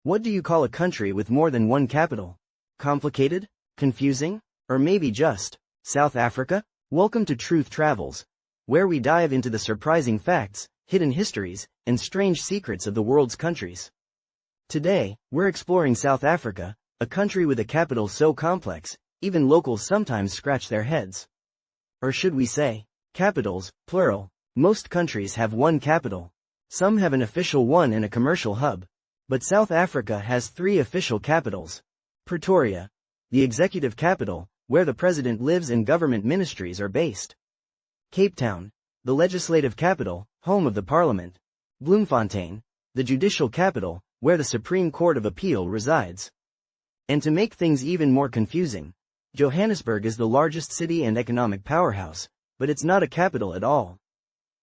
What do you call a country with more than one capital? Complicated? Confusing? Or maybe just South Africa? Welcome to Truth Travels, where we dive into the surprising facts, hidden histories, and strange secrets of the world's countries. Today, we're exploring South Africa, a country with a capital so complex, even locals sometimes scratch their heads. Or should we say, capitals, plural. Most countries have one capital. Some have an official one and a commercial hub. But South Africa has three official capitals. Pretoria, the executive capital, where the president lives and government ministries are based. Cape Town, the legislative capital, home of the parliament. Bloemfontein, the judicial capital, where the Supreme Court of Appeal resides. And to make things even more confusing, Johannesburg is the largest city and economic powerhouse, but it's not a capital at all.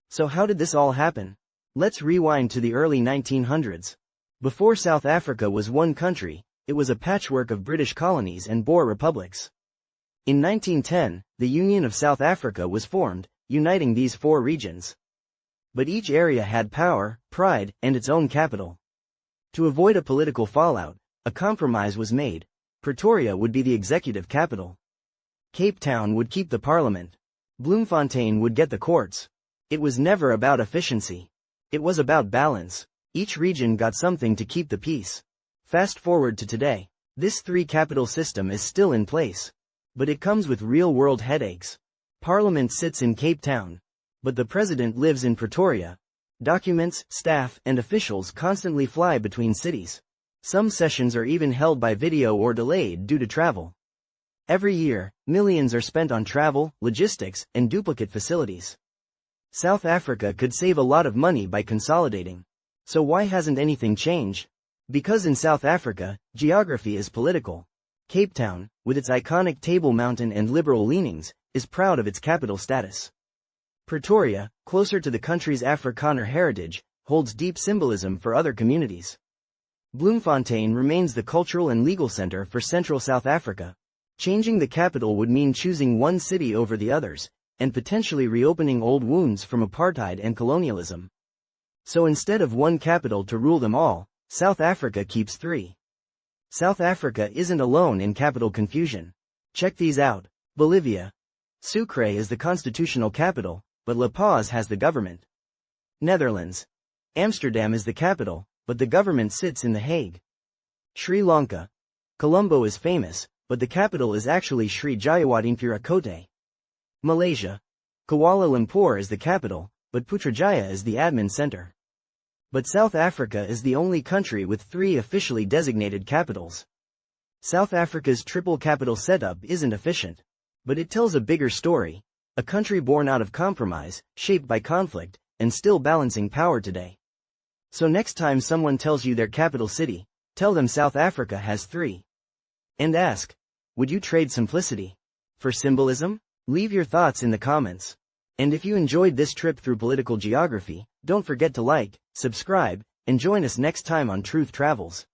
So how did this all happen? Let's rewind to the early 1900s. Before South Africa was one country, it was a patchwork of British colonies and Boer republics. In 1910, the Union of South Africa was formed, uniting these four regions. But each area had power, pride, and its own capital. To avoid a political fallout, a compromise was made. Pretoria would be the executive capital. Cape Town would keep the parliament. Bloemfontein would get the courts. It was never about efficiency. It was about balance. Each region got something to keep the peace. Fast forward to today. This three-capital system is still in place. But it comes with real-world headaches. Parliament sits in Cape Town. But the president lives in Pretoria. Documents, staff, and officials constantly fly between cities. Some sessions are even held by video or delayed due to travel. Every year, millions are spent on travel, logistics, and duplicate facilities. South Africa could save a lot of money by consolidating. So why hasn't anything changed? Because in South Africa, geography is political. Cape Town, with its iconic Table Mountain and liberal leanings, is proud of its capital status. Pretoria, closer to the country's Afrikaner heritage, holds deep symbolism for other communities. Bloemfontein remains the cultural and legal center for central South Africa. Changing the capital would mean choosing one city over the others, and potentially reopening old wounds from apartheid and colonialism. So instead of one capital to rule them all, South Africa keeps three. South Africa isn't alone in capital confusion. Check these out. Bolivia. Sucre is the constitutional capital, but La Paz has the government. Netherlands. Amsterdam is the capital, but the government sits in The Hague. Sri Lanka. Colombo is famous, but the capital is actually Sri Jayawardenepura Kotte. Malaysia. Kuala Lumpur is the capital, but Putrajaya is the admin center. But South Africa is the only country with three officially designated capitals. South Africa's triple capital setup isn't efficient. But it tells a bigger story. A country born out of compromise, shaped by conflict, and still balancing power today. So next time someone tells you their capital city, tell them South Africa has three. And ask, would you trade simplicity for symbolism? Leave your thoughts in the comments. And if you enjoyed this trip through political geography, don't forget to like, subscribe, and join us next time on Truth Travels.